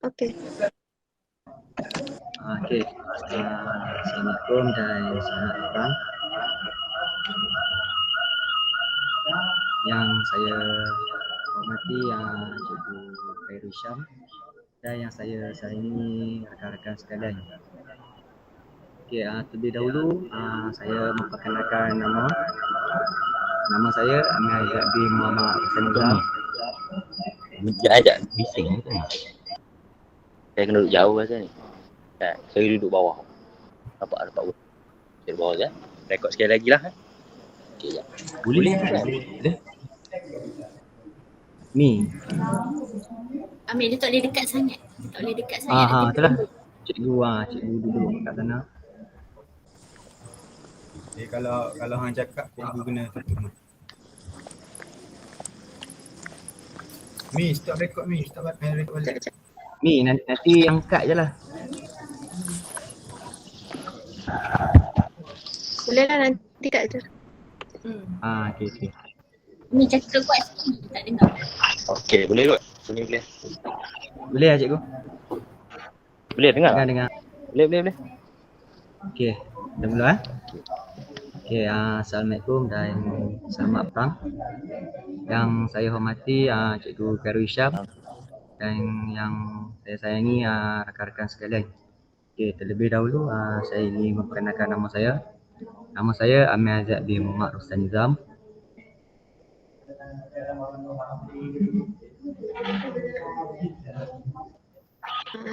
Okey. Okey. Assalamualaikum dan selamat petang. Yang saya hormati Cikgu Khairul Syam dan yang saya sayangi rakan-rakan sekalian. Okey, terlebih dahulu saya memperkenalkan nama saya Amir Aizat bin Muhammad Hassan Nizam. Sekejap, bising tu ni. Saya kena duduk jauh rasa ni. Saya duduk bawah. Nampak saya duduk bawah je. Rekod sekali lagi lah. Okey, sekejap. Boleh tak? Boleh. Ni. Amir, dia tak boleh dekat sangat. Tak boleh dekat sangat. Itulah. Cikgu duduk kat sana. Kalau hang cakap, cikgu kena tutup mic. Mi, stop record Mi. Stop record balik. Ni nanti angkat je lah. Boleh lah nanti kat tu. Okey. Ni cakap kuat sikit, tak dengar. Okey, boleh kot? Boleh. Boleh lah cikgu? Boleh dengar? Dengar. Boleh. Okey, dah mula Okey, Assalamualaikum dan selamat petang. Yang saya hormati Cikgu Khairul Syam dan yang saya sayangi rakan-rakan sekalian. Okey, terlebih dahulu saya ingin memperkenalkan nama saya. Nama saya Amir Aizat bin Muhammad Hassan Nizam.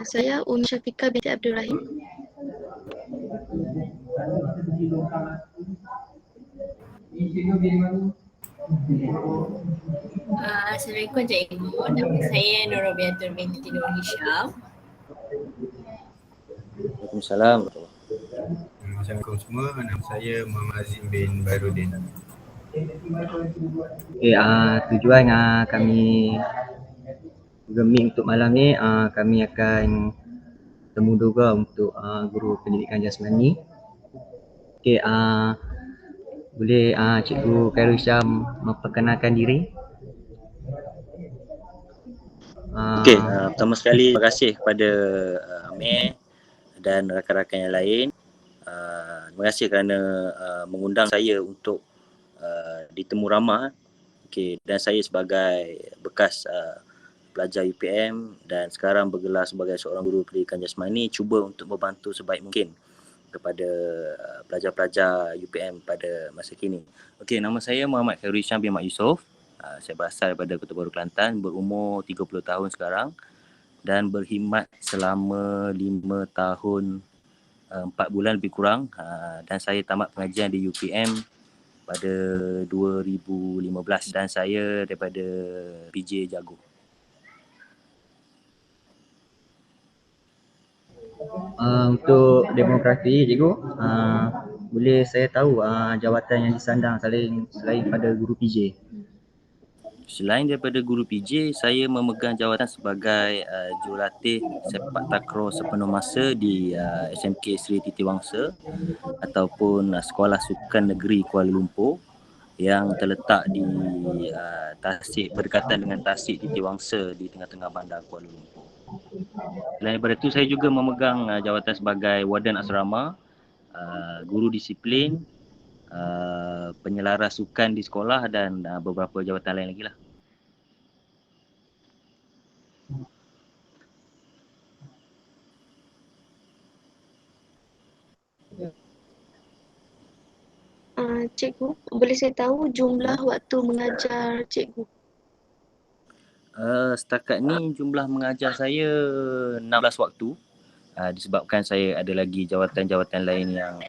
Saya Umi Syafiqah binti Abdul Rahim. Assalamualaikum cikgu. Nama saya Nurabiatul binti Nur Hisham. Waalaikumsalam. Assalamualaikum semua. Nama saya Muhammad Azim bin Bairudin. Okey, tujuan kami Geming untuk malam ni kami akan temu doga untuk guru pendidikan jasmani. Okey, boleh Cikgu Khairul Syam memperkenalkan diri? Okey, pertama sekali terima kasih kepada Amir dan rakan-rakan yang lain. Terima kasih kerana mengundang saya untuk ditemu ramah. Okey, dan saya sebagai bekas pelajar UPM dan sekarang bergelar sebagai seorang guru pendidikan jasmani, cuba untuk membantu sebaik mungkin kepada pelajar-pelajar UPM pada masa kini. Okey, nama saya Muhammad Khairul Syam bin Mat Yusof. Saya berasal daripada Kota Baru, Kelantan, berumur 30 tahun sekarang dan berkhidmat selama 5 tahun 4 bulan lebih kurang, dan saya tamat pengajian di UPM pada 2015 dan saya daripada PJ Jago. Untuk demografi cikgu, boleh saya tahu jawatan yang disandang selain pada guru PJ? Selain daripada guru PJ, saya memegang jawatan sebagai jurulatih sepak takraw sepenuh masa di SMK Sri Titiwangsa ataupun Sekolah Sukan Negeri Kuala Lumpur yang terletak di Tasik, berdekatan dengan Tasik Titiwangsa di tengah-tengah bandar Kuala Lumpur. Selain daripada itu, saya juga memegang jawatan sebagai warden asrama, guru disiplin, penyelaras sukan di sekolah dan beberapa jawatan lain lagi lah. Cikgu, boleh saya tahu jumlah waktu mengajar cikgu? Setakat ni jumlah mengajar saya 16 waktu, disebabkan saya ada lagi jawatan-jawatan lain yang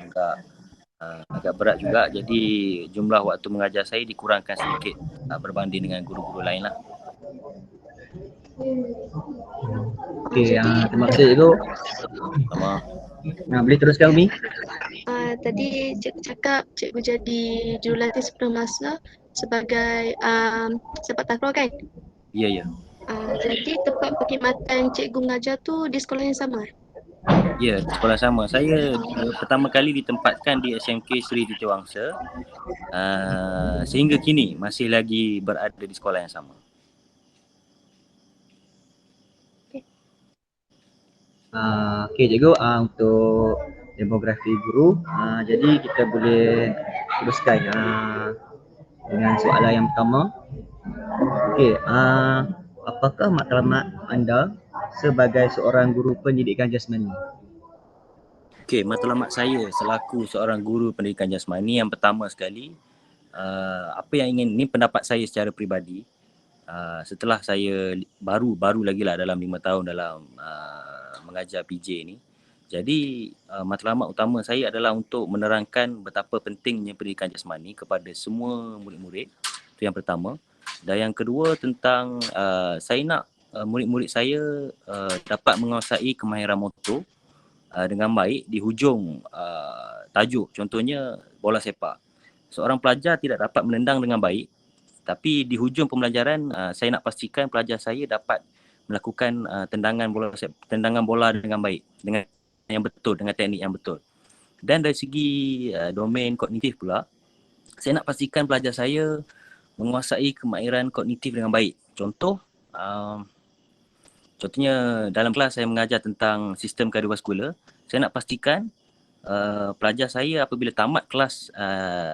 agak berat juga, jadi jumlah waktu mengajar saya dikurangkan sedikit berbanding dengan guru-guru lain lah. Okey, terima kasih cikgu. Sama. Boleh teruskan Umi? Tadi cikgu cakap cikgu jadi jurulatih sepenuh masa sebagai sepak takraw kan? Ya. Jadi tempat perkhidmatan cikgu mengajar tu di sekolah yang sama? Ya, sekolah sama. Saya pertama kali ditempatkan di SMK Sri Titiwangsa, sehingga kini masih lagi berada di sekolah yang sama. Okey cikgu, untuk demografi guru, jadi kita boleh teruskan dengan soalan yang pertama. Okey, apakah matlamat anda sebagai seorang guru pendidikan jasmani? Okey, matlamat saya selaku seorang guru pendidikan jasmani, yang pertama sekali, apa yang ingin, ni pendapat saya secara peribadi, setelah saya baru lagi lah dalam 5 tahun dalam mengajar PJ ni. Jadi matlamat utama saya adalah untuk menerangkan betapa pentingnya pendidikan jasmani kepada semua murid-murid. Itu yang pertama. Dan yang kedua tentang saya nak murid-murid saya dapat menguasai kemahiran motor dengan baik di hujung tajuk. Contohnya bola sepak. Seorang pelajar tidak dapat menendang dengan baik, tapi di hujung pembelajaran saya nak pastikan pelajar saya dapat melakukan tendangan bola dengan baik, dengan yang betul, dengan teknik yang betul. Dan dari segi domain kognitif pula, saya nak pastikan pelajar saya menguasai kemahiran kognitif dengan baik. Contohnya dalam kelas saya mengajar tentang sistem kardiovaskular, saya nak pastikan pelajar saya apabila tamat kelas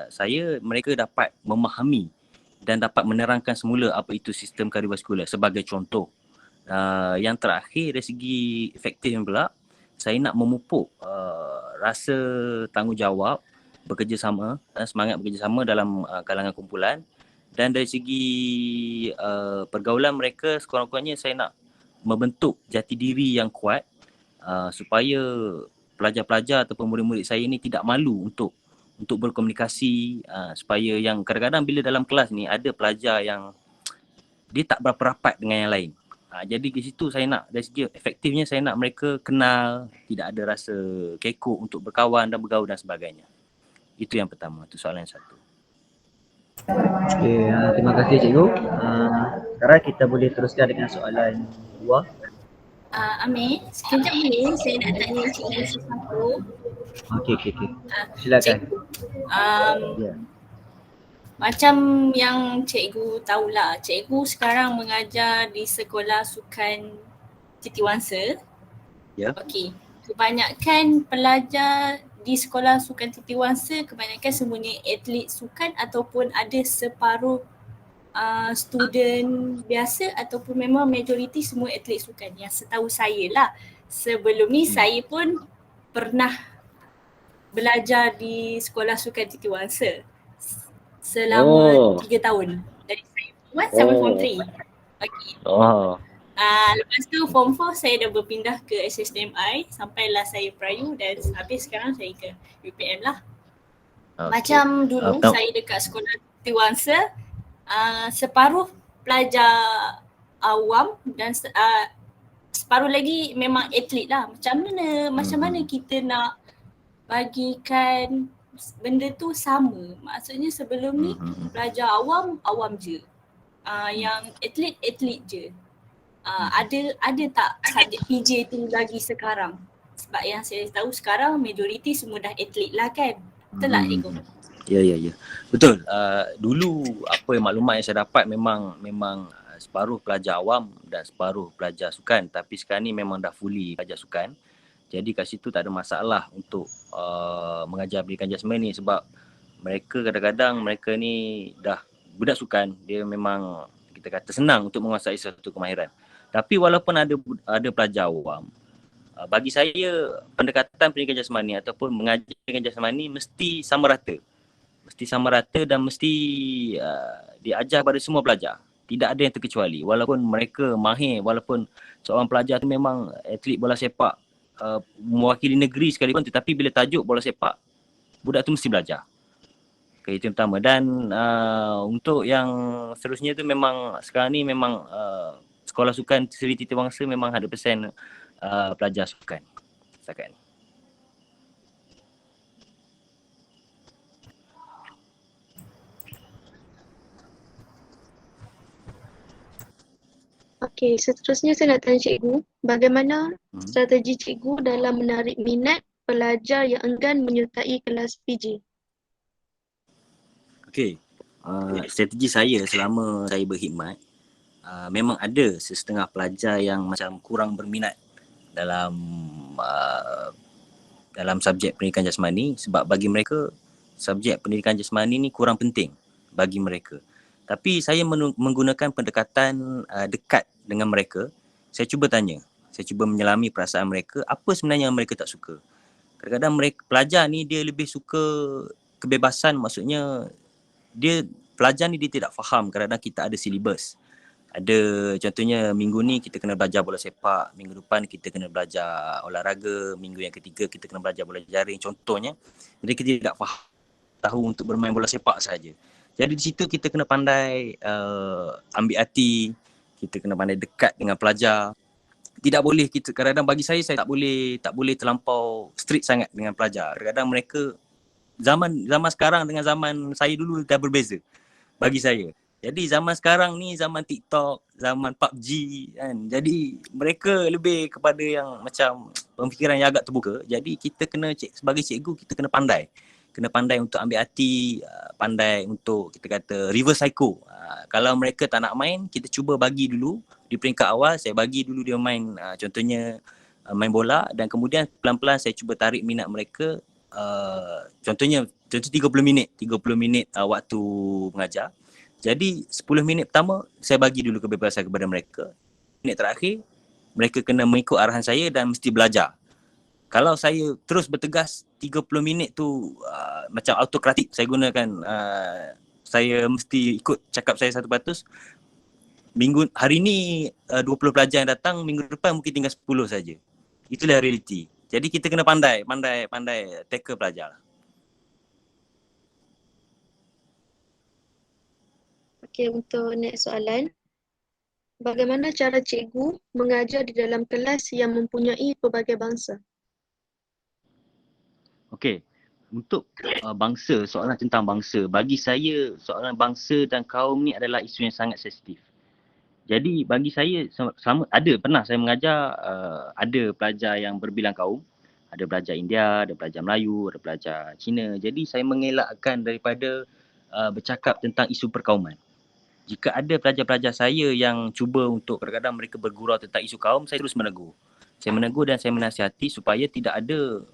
saya, mereka dapat memahami dan dapat menerangkan semula apa itu sistem kardiovaskular sebagai contoh. Yang terakhir dari segi efektif pula, saya nak memupuk rasa tanggungjawab, bekerjasama, semangat bekerjasama dalam kalangan kumpulan. Dan dari segi pergaulan mereka, sekurang-kurangnya saya nak membentuk jati diri yang kuat supaya pelajar-pelajar ataupun murid-murid saya ni tidak malu untuk berkomunikasi, supaya yang kadang-kadang bila dalam kelas ni ada pelajar yang dia tak berapa rapat dengan yang lain. Jadi di situ saya nak, dari segi efektifnya saya nak mereka kenal, tidak ada rasa kekok untuk berkawan dan bergaul dan sebagainya. Itu yang pertama, itu soalan yang satu. Okey, terima kasih cikgu. Sekarang kita boleh teruskan dengan soalan dua. Amir, sekejap boleh saya nak tanya cikgu sesuatu. Okey. Silakan. Cikgu, Ya. macam yang cikgu tahulah, cikgu sekarang mengajar di sekolah sukan Siti Wangsa. Ya. Okey, kebanyakan pelajar di sekolah sukan Siti Wangsa kebanyakan semuanya atlet sukan ataupun ada separuh student biasa ataupun memang majoriti semua atlet sukan, yang setahu saya lah. Sebelum ni saya pun pernah belajar di sekolah sukan Siti Wangsa selama 3 tahun. Dari saya form 1 sampai form 3. Okay. Lepas tu form 4 saya dah berpindah ke SSTMI sampailah saya Perayu, dan habis sekarang saya ke UPM lah. Macam dulu saya dekat sekolah Siti Wangsa, separuh pelajar awam dan separuh lagi memang atlet lah. Macam mana kita nak bagikan benda tu sama? Maksudnya sebelum ni pelajar awam je, yang atlet je. Ada tak subjek PJ tu lagi sekarang? Sebab yang saya tahu sekarang majoriti semua dah atlet lah kan. Betul tak cikgu? Ya. Betul. Dulu apa yang maklumat yang saya dapat memang separuh pelajar awam dan separuh pelajar sukan, tapi sekarang ni memang dah fully pelajar sukan. Jadi kat situ tak ada masalah untuk mengajar pendidikan jasmani, sebab mereka kadang-kadang mereka ni dah budak sukan, dia memang kita kata senang untuk menguasai satu kemahiran. Tapi walaupun ada pelajar awam, bagi saya pendekatan pendidikan jasmani ataupun mengajar pendidikan jasmani mesti sama rata. Mesti sama rata dan mesti diajar pada semua pelajar. Tidak ada yang terkecuali. Walaupun mereka mahir, walaupun seorang pelajar tu memang atlet bola sepak, mewakili negeri sekalipun, tetapi bila tajuk bola sepak, budak tu mesti belajar. Okay, itu yang pertama. Dan untuk yang seterusnya tu memang sekarang ni memang sekolah sukan Seri Titi Wangsa memang 100% pelajar sukan setakat ni. Okey, seterusnya saya nak tanya cikgu, bagaimana strategi cikgu dalam menarik minat pelajar yang enggan menyertai kelas PJ? Okey, strategi saya selama saya berkhidmat, memang ada setengah pelajar yang macam kurang berminat dalam dalam subjek pendidikan jasmani, sebab bagi mereka subjek pendidikan jasmani ni kurang penting bagi mereka. Tapi saya menggunakan pendekatan dekat dengan mereka. Saya cuba tanya, saya cuba menyelami perasaan mereka, apa sebenarnya yang mereka tak suka. Kadang-kadang mereka pelajar ni dia lebih suka kebebasan, maksudnya dia pelajar ni dia tidak faham kadang-kadang kita ada silibus. Ada contohnya minggu ni kita kena belajar bola sepak, minggu depan kita kena belajar olahraga, minggu yang ketiga kita kena belajar bola jaring contohnya. Jadi kita tidak faham tahu untuk bermain bola sepak saja. Jadi di situ kita kena pandai ambil hati, kita kena pandai dekat dengan pelajar. Tidak boleh kita, kadang-kadang bagi saya tak boleh terlampau strict sangat dengan pelajar. Kadang-kadang mereka zaman sekarang dengan zaman saya dulu dah berbeza bagi saya. Jadi zaman sekarang ni zaman TikTok, zaman PUBG kan. Jadi mereka lebih kepada yang macam pemikiran yang agak terbuka. Jadi kita kena sebagai cikgu kita kena pandai. Kena pandai untuk ambil hati, pandai untuk kita kata reverse psycho. Kalau mereka tak nak main, kita cuba bagi dulu di peringkat awal, saya bagi dulu dia main contohnya main bola dan kemudian pelan-pelan saya cuba tarik minat mereka. Contoh 30 minit waktu mengajar. Jadi 10 minit pertama saya bagi dulu kebebasan kepada mereka. Minit terakhir mereka kena mengikut arahan saya dan mesti belajar. Kalau saya terus bertegas 30 minit tu macam autokratik saya gunakan, saya mesti ikut cakap saya 100%. Hari ni 20 pelajar yang datang, minggu depan mungkin tinggal 10 saja. Itulah realiti. Jadi kita kena pandai tackle pelajar. Okey, untuk next soalan. Bagaimana cara cikgu mengajar di dalam kelas yang mempunyai pelbagai bangsa? Okey, untuk bangsa, soalan tentang bangsa, bagi saya soalan bangsa dan kaum ni adalah isu yang sangat sensitif. Jadi bagi saya pernah saya mengajar ada pelajar yang berbilang kaum, ada pelajar India, ada pelajar Melayu, ada pelajar Cina. Jadi saya mengelakkan daripada bercakap tentang isu perkauman. Jika ada pelajar-pelajar saya yang cuba untuk kadang-kadang mereka bergurau tentang isu kaum, saya terus menegur. Saya menegur dan saya menasihati supaya tidak ada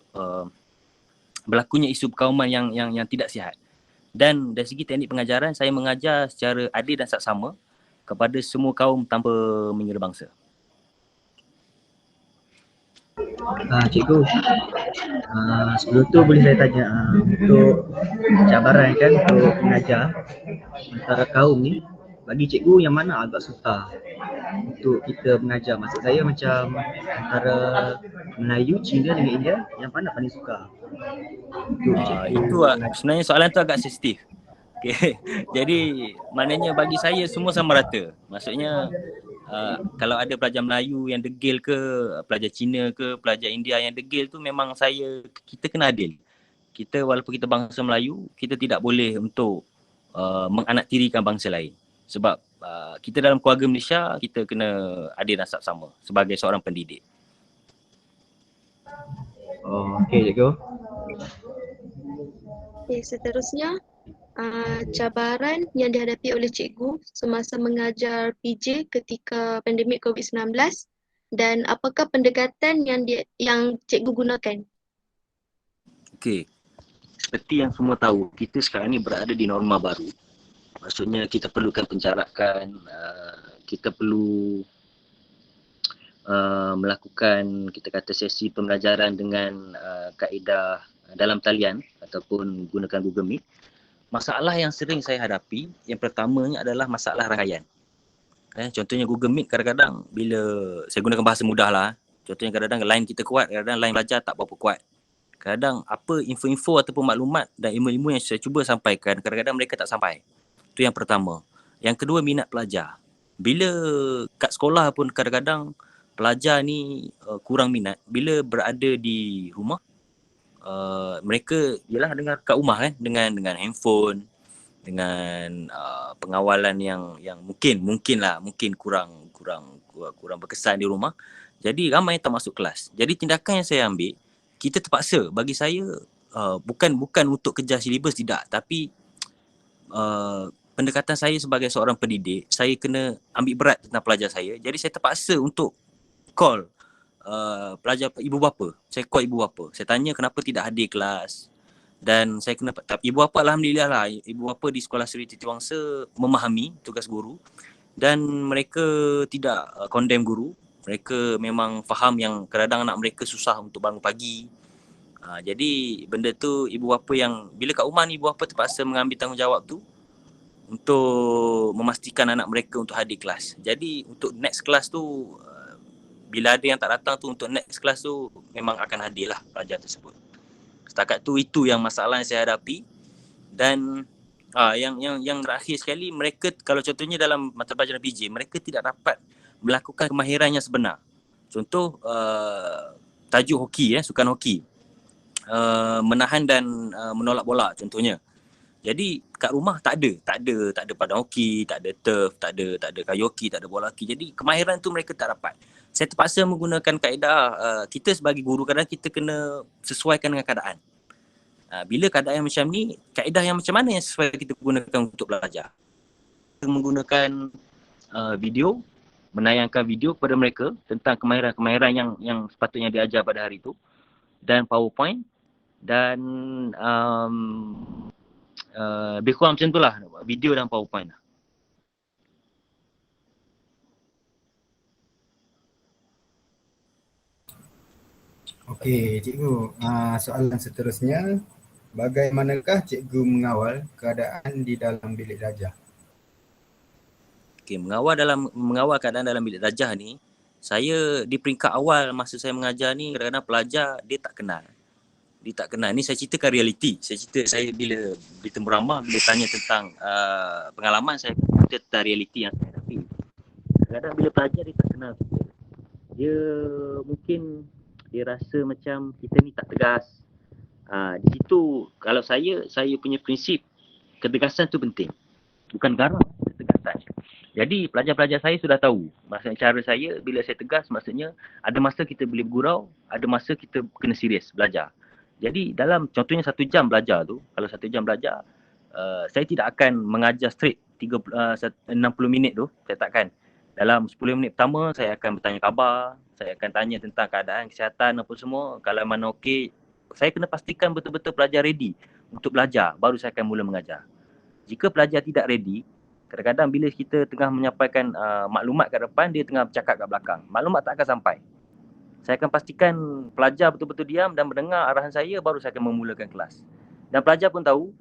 berlakunya isu perkauman yang tidak sihat. Dan dari segi teknik pengajaran, saya mengajar secara adil dan saksama kepada semua kaum tanpa mengira bangsa. Cikgu, sebelum tu boleh saya tanya untuk cabaran kan untuk mengajar antara kaum ni, bagi cikgu yang mana agak susah untuk kita mengajar? Maksud saya macam antara Melayu, Cina dengan India, yang mana paling suka? Itu sebenarnya soalan tu agak sensitif. Okay. Jadi maknanya bagi saya semua sama rata. Maksudnya kalau ada pelajar Melayu yang degil ke, pelajar Cina ke, pelajar India yang degil tu memang kita kena adil. Kita walaupun kita bangsa Melayu, kita tidak boleh untuk menganaktirikan bangsa lain. Sebab kita dalam keluarga Malaysia, kita kena adil dan saksama sebagai seorang pendidik. Okey cikgu. Okey, seterusnya cabaran yang dihadapi oleh cikgu semasa mengajar PJ ketika pandemik COVID-19 dan apakah pendekatan yang cikgu gunakan? Okey. Seperti yang semua tahu, kita sekarang ni berada di norma baru. Maksudnya kita perlukan penjarakan, kita perlu melakukan kita kata sesi pembelajaran dengan kaedah dalam talian ataupun gunakan Google Meet. Masalah yang sering saya hadapi, yang pertamanya adalah masalah rangkaian. Contohnya Google Meet kadang-kadang bila saya gunakan bahasa mudah lah. Contohnya kadang-kadang line kita kuat, kadang-kadang line belajar tak berapa kuat. Kadang apa info-info ataupun maklumat dan ilmu-ilmu yang saya cuba sampaikan, kadang-kadang mereka tak sampai. Itu yang pertama. Yang kedua, minat pelajar. Bila kat sekolah pun kadang-kadang pelajar ni kurang minat. Bila berada di rumah, mereka ialah dengar kat rumah kan, dengan handphone, dengan pengawalan yang mungkin kurang berkesan di rumah. Jadi ramai tak masuk kelas. Jadi tindakan yang saya ambil, kita terpaksa, bagi saya bukan untuk kejar silibus, tidak, tapi pendekatan saya sebagai seorang pendidik, saya kena ambil berat tentang pelajar saya. Jadi saya terpaksa untuk call pelajar ibu bapa. Saya call ibu bapa. Saya tanya kenapa tidak hadir kelas. Dan saya kena, ibu bapa alhamdulillah lah, ibu bapa di sekolah Sri Titi Wangsa memahami tugas guru dan mereka tidak condemn guru. Mereka memang faham yang kadang-kadang anak mereka susah untuk bangun pagi. Jadi benda tu ibu bapa yang bila kat rumah ni ibu bapa terpaksa mengambil tanggungjawab tu untuk memastikan anak mereka untuk hadir kelas. Jadi untuk next kelas tu bila ada yang tak datang tu, untuk next kelas tu memang akan hadirlah pelajar tersebut. Setakat tu itu yang masalah yang saya hadapi. Dan yang terakhir sekali, mereka kalau contohnya dalam mata pelajaran PJ, mereka tidak dapat melakukan kemahiran yang sebenar. Contoh tajuk hoki, sukan hoki, menahan dan menolak bola contohnya. Jadi kat rumah tak ada padang hoki, tak ada turf, tak ada kayu hoki, tak ada bola hoki. Jadi kemahiran tu mereka tak dapat. Saya terpaksa menggunakan kaedah, kita sebagai guru kadang kita kena sesuaikan dengan keadaan. Bila keadaan yang macam ni, kaedah yang macam mana yang sesuai kita gunakan untuk belajar? Kita menggunakan video, menayangkan video kepada mereka tentang kemahiran-kemahiran yang sepatutnya diajar pada hari itu, dan PowerPoint, dan lebih kurang macam tu lah, video dan PowerPoint lah. Okey, cikgu. Soalan seterusnya, bagaimanakah cikgu mengawal keadaan di dalam bilik darjah? Okey, mengawal keadaan dalam bilik darjah ni, saya di peringkat awal masa saya mengajar ni, kadang-kadang pelajar dia tak kenal. Ni saya ceritakan realiti. Saya bila bertemu ramah, bila tanya tentang pengalaman, saya cerita tentang realiti yang saya hadapi. Kadang-kadang bila pelajar dia tak kenal kita, dia mungkin dia rasa macam kita ni tak tegas. Di situ kalau saya punya prinsip, ketegasan tu penting. Bukan garang, ketegasan. Jadi pelajar-pelajar saya sudah tahu. Maksudnya cara saya bila saya tegas, maksudnya ada masa kita boleh bergurau, ada masa kita kena serius belajar. Jadi dalam contohnya 1 jam belajar tu, kalau 1 jam belajar, saya tidak akan mengajar straight 60 minit tu, saya takkan. Dalam 10 minit pertama, saya akan bertanya khabar, saya akan tanya tentang keadaan kesihatan apa semua. Kalau mana okey, saya kena pastikan betul-betul pelajar ready untuk belajar, baru saya akan mula mengajar. Jika pelajar tidak ready, kadang-kadang bila kita tengah menyampaikan maklumat kat depan, dia tengah bercakap kat belakang. Maklumat tak akan sampai. Saya akan pastikan pelajar betul-betul diam dan mendengar arahan saya, baru saya akan memulakan kelas. Dan pelajar pun tahu,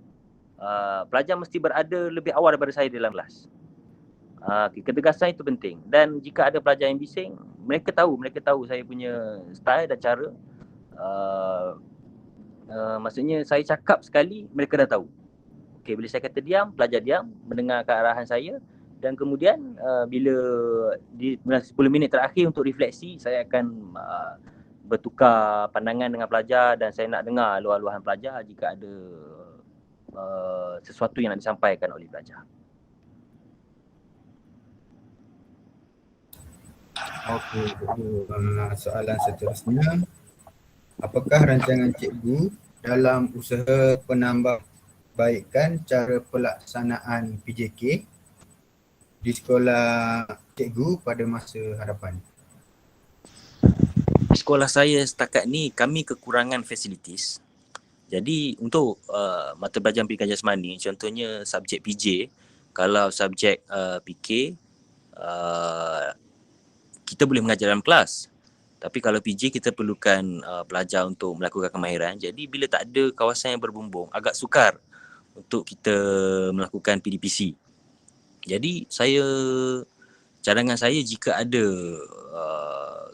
pelajar mesti berada lebih awal daripada saya dalam kelas. Ketegasan itu penting. Dan jika ada pelajar yang bising, mereka tahu saya punya style dan cara. Maksudnya saya cakap sekali, mereka dah tahu. Okey, bila saya kata diam, pelajar diam, mendengarkan arahan saya. Dan kemudian bila di 10 minit terakhir untuk refleksi, saya akan bertukar pandangan dengan pelajar dan saya nak dengar luahan pelajar jika ada sesuatu yang nak disampaikan oleh pelajar. Okey, cikgu. Soalan seterusnya, apakah rancangan cikgu dalam usaha penambahbaikan cara pelaksanaan PJK di sekolah cikgu pada masa hadapan? Sekolah saya setakat ni kami kekurangan fasilitis. Jadi untuk mata pelajaran pendidikan jasmani, contohnya subjek PJ, kalau subjek PK, kita boleh mengajar dalam kelas. Tapi kalau PJ kita perlukan pelajar untuk melakukan kemahiran. Jadi bila tak ada kawasan yang berbumbung, agak sukar untuk kita melakukan PDPC. Jadi cadangan saya jika ada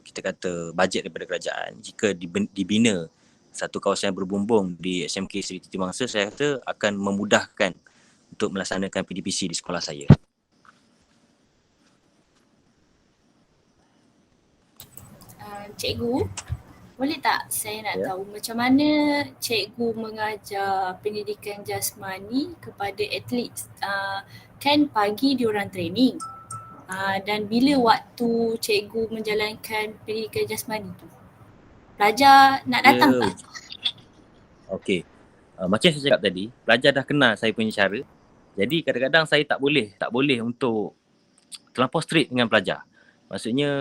kita kata bajet daripada kerajaan, jika dibina satu kawasan yang berbumbung di SMK Sri Titi Wangsa, saya kata akan memudahkan untuk melaksanakan PDPC di sekolah saya. Cikgu, boleh tak saya nak tahu macam mana cikgu mengajar pendidikan jasmani kepada atlet? Kan pagi diorang training dan bila waktu cikgu menjalankan pendidikan jasmani tu, pelajar nak datang tak? Okey, macam saya cakap tadi, pelajar dah kenal saya punya cara. Jadi kadang-kadang saya tak boleh untuk terlampau strict dengan pelajar. Maksudnya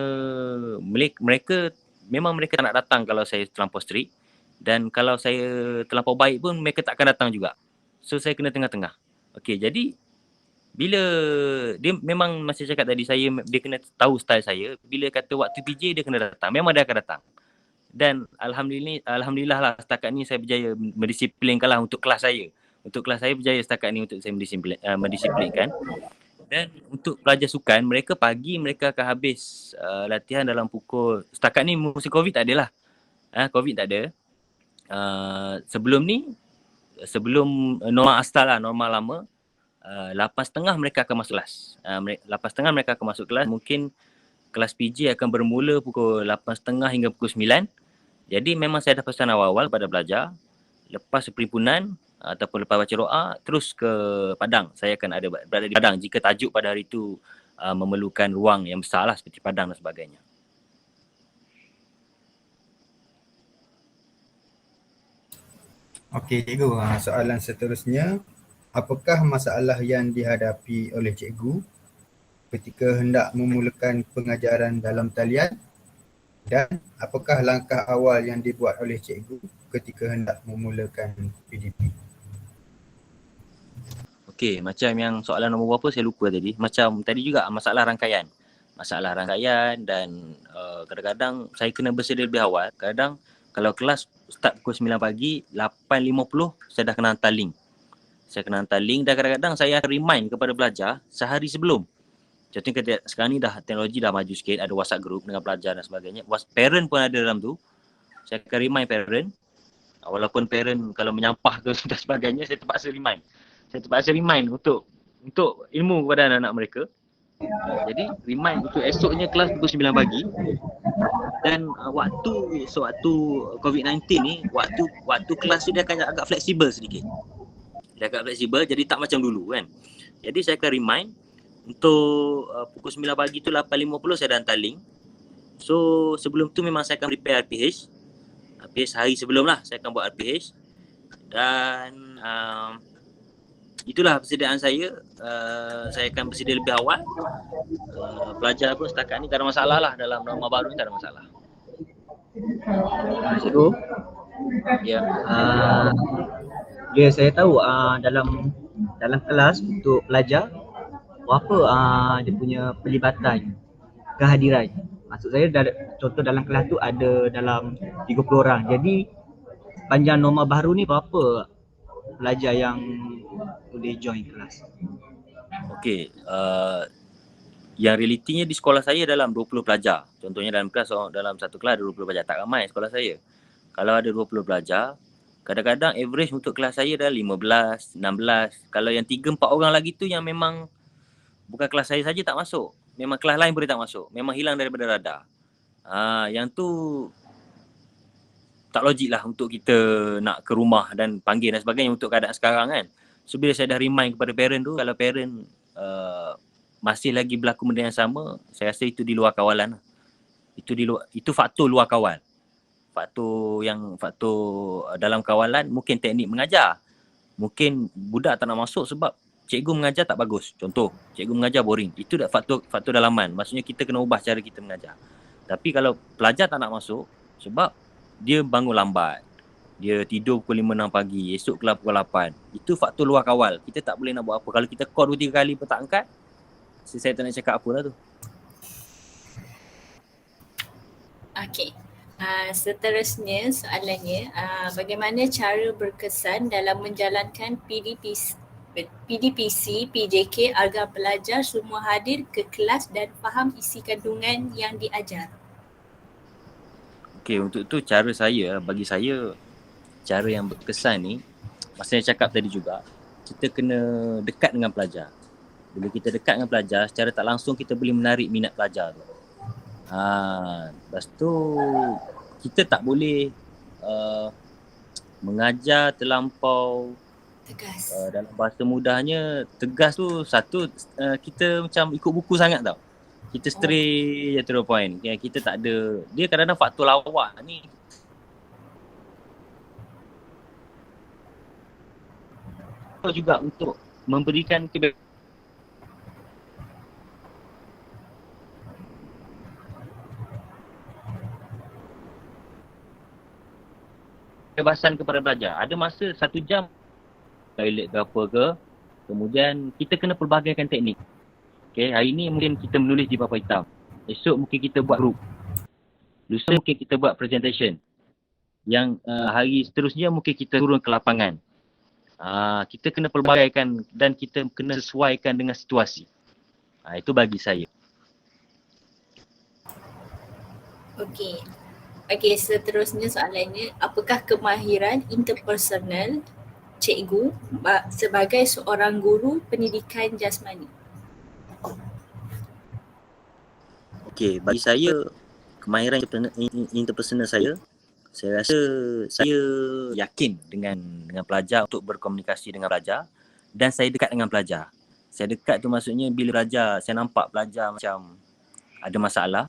mereka memang mereka tak nak datang kalau saya terlampau strict, dan kalau saya terlampau baik pun mereka tak akan datang juga. So saya kena tengah-tengah. Okey, jadi bila dia memang macam cakap tadi, dia kena tahu style saya. Bila kata waktu PJ dia kena datang, memang dia akan datang. Dan alhamdulillah lah setakat ni saya berjaya mendisiplinkan lah untuk kelas saya. Untuk kelas saya berjaya setakat ni untuk saya mendisiplinkan. Dan untuk pelajar sukan, mereka pagi mereka akan habis latihan dalam pukul, setakat ni musim COVID tak ada lah. COVID tak ada. Sebelum normal asal lah, normal lama, 8.30 mereka akan masuk kelas. 8.30 mereka akan masuk kelas. Mungkin kelas PJ akan bermula pukul 8.30 hingga pukul 9. Jadi memang saya dah pesan awal-awal pada pelajar, lepas perhimpunan ataupun lepas baca doa, terus ke Padang. Saya akan berada di Padang jika tajuk pada hari itu memerlukan ruang yang besar lah, seperti Padang dan sebagainya. Okey cikgu, soalan seterusnya, apakah masalah yang dihadapi oleh cikgu ketika hendak memulakan pengajaran dalam talian, dan apakah langkah awal yang dibuat oleh cikgu ketika hendak memulakan PDP? Okey, macam yang soalan nombor berapa saya lupa tadi. Macam tadi juga masalah rangkaian. Dan kadang-kadang saya kena bersedia lebih awal. Kadang kalau kelas start pukul 9 pagi, 8.50 saya dah kena hantar link. Dan kadang-kadang saya remind kepada pelajar sehari sebelum. Contohnya sekarang ni teknologi dah maju sikit, ada WhatsApp group dengan pelajar dan sebagainya. Parent pun ada dalam tu. Saya akan remind parent. Walaupun parent kalau menyampah tu dan sebagainya, saya terpaksa remind untuk ilmu kepada anak-anak mereka. Jadi remind untuk esoknya kelas pukul 9 pagi. Dan waktu COVID-19 ni, waktu kelas tu dia akan agak fleksibel sedikit. Jadi tak macam dulu kan. Jadi saya akan remind untuk pukul 9 pagi tu 8.50 saya dah hantar link. So sebelum tu memang saya akan prepare RPH hari sebelum lah, saya akan buat RPH. Dan itulah persediaan saya. Saya akan bersedia lebih awal. Pelajar pun setakat ni tak ada masalah lah, dalam norma baru ni tak ada masalah. Cikgu, Ya. saya tahu dalam kelas untuk pelajar, berapa dia punya pelibatan, kehadiran. Maksud saya contoh dalam kelas tu ada dalam 30 orang. Jadi panjang norma baru ni berapa pelajar yang boleh join kelas? Okey, yang realitinya di sekolah saya dalam 20 pelajar. Contohnya dalam satu kelas ada 20 pelajar. Tak ramai sekolah saya. Kalau ada 20 pelajar, kadang-kadang average untuk kelas saya dah 15, 16. Kalau yang 3-4 orang lagi tu yang memang bukan kelas saya saja tak masuk. Memang kelas lain boleh tak masuk. Memang hilang daripada radar. Yang tu tak logik lah untuk kita nak ke rumah dan panggil dan sebagainya untuk keadaan sekarang kan. So bila saya dah remind kepada parent tu, kalau parent masih lagi berlaku benda yang sama, saya rasa itu di luar kawalan lah. Itu faktor luar kawal. Faktor dalam kawalan mungkin teknik mengajar. Mungkin budak tak nak masuk sebab cikgu mengajar tak bagus. Contoh, cikgu mengajar boring. Itu dah faktor dalaman. Maksudnya kita kena ubah cara kita mengajar. Tapi kalau pelajar tak nak masuk sebab dia bangun lambat, dia tidur pukul 5-6 pagi, esok kelas pukul 8. Itu faktor luar kawal. Kita tak boleh nak buat apa. Kalau kita call 2-3 kali pun tak angkat, saya tak nak cakap apa lah tu. Okey. Seterusnya soalannya, bagaimana cara berkesan dalam menjalankan PDPC, PJK agar pelajar semua hadir ke kelas dan faham isi kandungan yang diajar? Okey, untuk tu bagi saya, cara yang berkesan ni, masa saya cakap tadi juga, kita kena dekat dengan pelajar. Bila kita dekat dengan pelajar, secara tak langsung kita boleh menarik minat pelajar tu. Lepas tu, kita tak boleh mengajar terlampau Tegas. dalam bahasa mudahnya, tegas tu satu, kita macam ikut buku sangat tau. Kita straight je to the point. Kita tak ada, dia kadang-kadang faktor lawak ni juga untuk memberikan kebebasan kepada pelajar. Ada masa 1 jam toilet ke apa ke, kemudian kita kena pelbagaikan teknik. Okay, hari ni mungkin kita menulis di papan hitam. Esok mungkin kita buat group. Lusa mungkin kita buat presentation. Yang hari seterusnya mungkin kita turun ke lapangan. Kita kena pelbagaikan dan kita kena sesuaikan dengan situasi. Itu bagi saya. Okey, seterusnya soalannya, apakah kemahiran interpersonal cikgu sebagai seorang guru pendidikan jasmani? Okey, bagi saya kemahiran interpersonal saya rasa saya yakin dengan pelajar untuk berkomunikasi dengan pelajar dan saya dekat dengan pelajar. Saya dekat tu maksudnya bila pelajar, saya nampak pelajar macam ada masalah,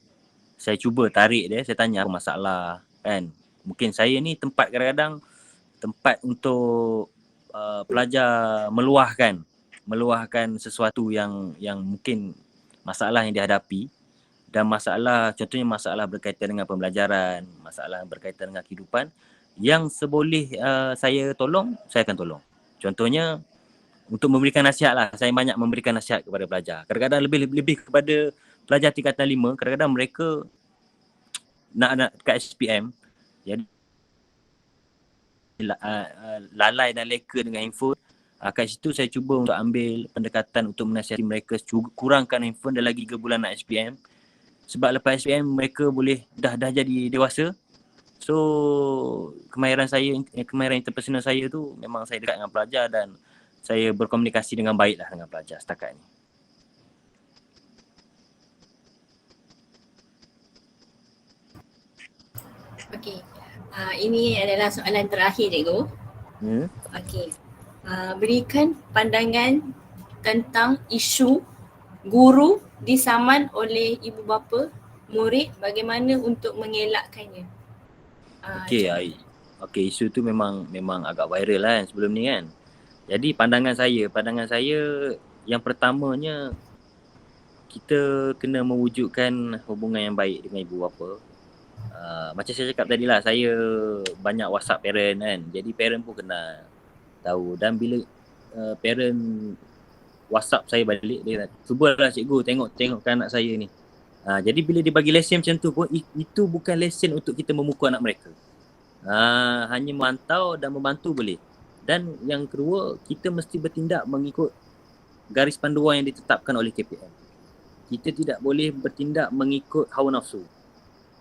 saya cuba tarik dia, saya tanya apa masalah kan. Mungkin saya ni kadang-kadang tempat untuk pelajar meluahkan sesuatu yang mungkin masalah yang dihadapi. Dan contohnya masalah berkaitan dengan pembelajaran, masalah berkaitan dengan kehidupan yang seboleh saya tolong, saya akan tolong. Contohnya untuk memberikan nasihat lah, saya banyak memberikan nasihat kepada pelajar. Kadang-kadang lebih kepada pelajar tingkatan 5, kadang-kadang mereka nak dekat SPM, jadi lalai dan leka dengan handphone. Kat situ saya cuba untuk ambil pendekatan untuk menasihati mereka, kurangkan handphone dan lagi 3 bulan nak SPM. Sebab lepas SPM mereka boleh dah jadi dewasa. So kemahiran interpersonal saya tu memang saya dekat dengan pelajar dan saya berkomunikasi dengan baiklah dengan pelajar setakat ni. Okey. Ini adalah soalan terakhir, cikgu. Okey. Berikan pandangan tentang isu guru disaman oleh ibu bapa murid, bagaimana untuk mengelakkannya? Okey, isu tu memang agak viral lah sebelum ni kan. Jadi pandangan saya yang pertamanya, kita kena mewujudkan hubungan yang baik dengan ibu bapa. Macam saya cakap tadi lah, saya banyak WhatsApp parent kan. Jadi parent pun kena tahu, dan bila parent WhatsApp saya balik, dia kata, cubalah cikgu tengokkan anak saya ni. Jadi bila dia bagi lesen macam tu pun, itu bukan lesen untuk kita memukul anak mereka. Hanya memantau dan membantu boleh. Dan yang kedua, kita mesti bertindak mengikut garis panduan yang ditetapkan oleh KPM. Kita tidak boleh bertindak mengikut hawa nafsu.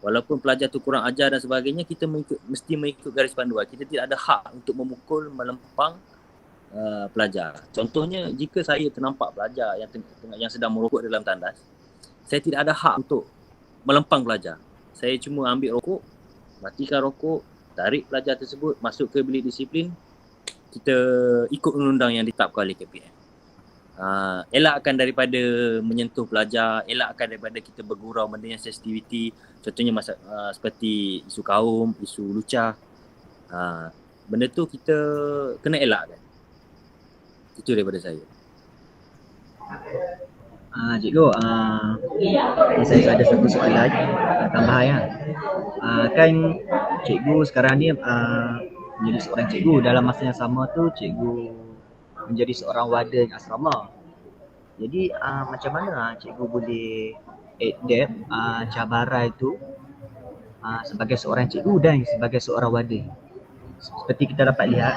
Walaupun pelajar tu kurang ajar dan sebagainya, kita mesti mengikut garis panduan. Kita tidak ada hak untuk memukul, melempang pelajar. Contohnya, jika saya ternampak pelajar yang sedang merokok dalam tandas, saya tidak ada hak untuk melempang pelajar. Saya cuma ambil rokok, matikan rokok, tarik pelajar tersebut masuk ke bilik disiplin, kita ikut undang-undang yang ditetapkan oleh KPM. Elakkan daripada menyentuh pelajar, elakkan daripada kita bergurau benda yang sensitiviti, contohnya seperti isu kaum, isu lucah. Benda tu kita kena elakkan. Itu daripada saya. Cikgu, saya ada satu soalan tambahan. Kan cikgu sekarang ni menjadi seorang cikgu, dalam masa yang sama tu cikgu menjadi seorang warden asrama. Jadi macam mana cikgu boleh adapt cabaran itu sebagai seorang cikgu dan sebagai seorang warden? Seperti kita dapat lihat,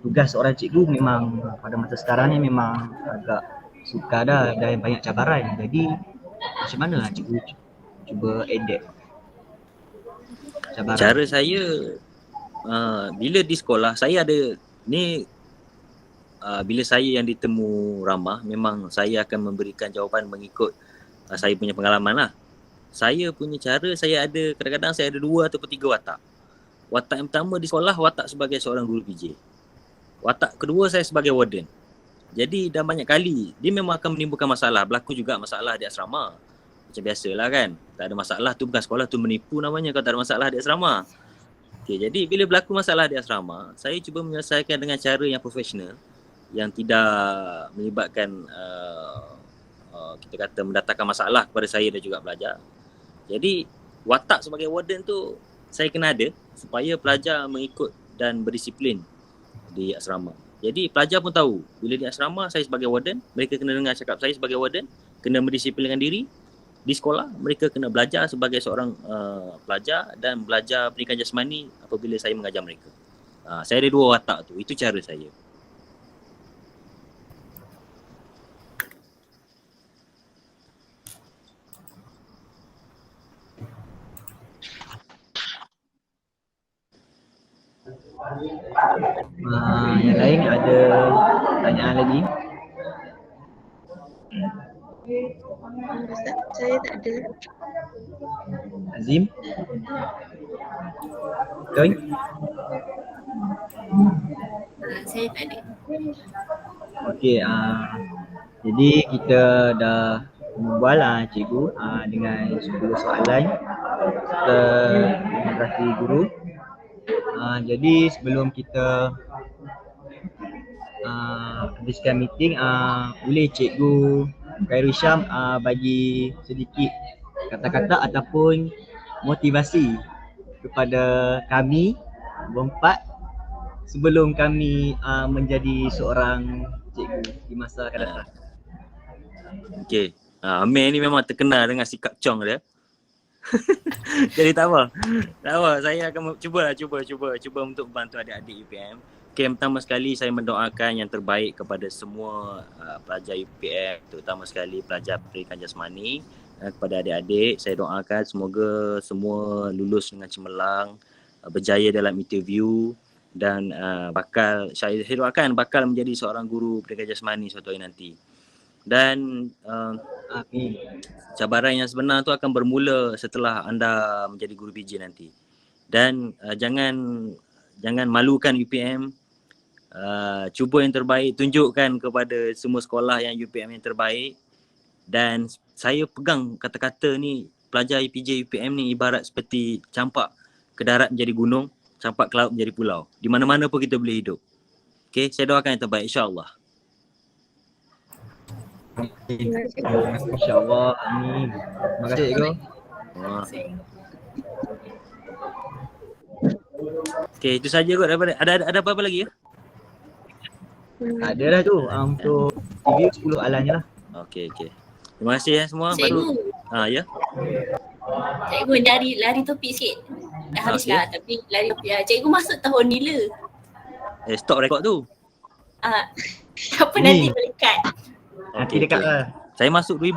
tugas seorang cikgu memang pada masa sekarang ni memang agak sukar dah dan banyak cabaran. Jadi macam mana cikgu cuba adapt cabaran? Cara saya, bila di sekolah saya ada ni, bila saya yang ditemu ramah, memang saya akan memberikan jawapan mengikut saya punya pengalaman lah. Saya punya cara, saya ada kadang-kadang saya ada 2 ataupun 3 watak. Watak yang pertama di sekolah, watak sebagai seorang guru PJ. Watak kedua, saya sebagai warden. Jadi dah banyak kali dia memang akan menimbulkan masalah. Berlaku juga masalah di asrama. Macam biasalah kan. Tak ada masalah tu bukan sekolah, tu menipu namanya kalau tak ada masalah di asrama. Okay, jadi bila berlaku masalah di asrama, saya cuba menyelesaikan dengan cara yang profesional, yang tidak melibatkan kita kata mendatangkan masalah kepada saya dan juga pelajar. Jadi watak sebagai warden tu saya kena ada supaya pelajar mengikut dan berdisiplin di asrama. Jadi pelajar pun tahu bila di asrama saya sebagai warden, mereka kena dengar cakap saya sebagai warden, kena berdisiplinkan diri. Di sekolah mereka kena belajar sebagai seorang pelajar dan belajar pendidikan jasmani apabila saya mengajar mereka. Saya ada 2 watak tu. Itu cara saya. Yang lain ada pertanyaan lagi? Ustaz, saya tak ada. Azim? Toy? Saya tak ada. Okey, jadi kita dah berbual cikgu dengan 10 soalan serta demonstrasi guru. Jadi sebelum kita habiskan meeting, boleh cikgu Khairul Syam bagi sedikit kata-kata ataupun motivasi kepada kami berempat sebelum kami menjadi seorang cikgu di masa akan datang. Okey. Amir ni memang terkenal dengan sikap cong dia. Jadi tak apa. Saya akan cuba untuk membantu adik-adik UPM. Okay, pertama sekali saya mendoakan yang terbaik kepada semua pelajar UPM, terutama sekali pelajar pendidikan jasmani. Kepada adik-adik, saya doakan semoga semua lulus dengan cemerlang, berjaya dalam interview dan saya doakan bakal menjadi seorang guru pendidikan jasmani suatu hari nanti. Dan cabaran yang sebenar tu akan bermula setelah anda menjadi guru PJ nanti. Dan jangan malukan UPM. Cuba yang terbaik, tunjukkan kepada semua sekolah yang UPM yang terbaik. Dan saya pegang kata-kata ni, pelajar PJ UPM ni ibarat seperti campak ke darat menjadi gunung, campak ke laut menjadi pulau. Di mana-mana pun kita boleh hidup. Okay, saya doakan yang terbaik, insyaAllah. InsyaAllah, amin. Terima kasih cikgu. Okay, itu saja kot daripada. Ada apa-apa lagi ya? Ada dah tu untuk review 10 alannya lah. Okey. Terima kasih semua. Cikgu. Ya. Cikgu lari topik sikit. Dah habis lah tapi lari topik. Cikgu masuk tahun nila. Stop rekod tu. Apa nanti boleh cut? Nanti dekat lah. Saya masuk 2000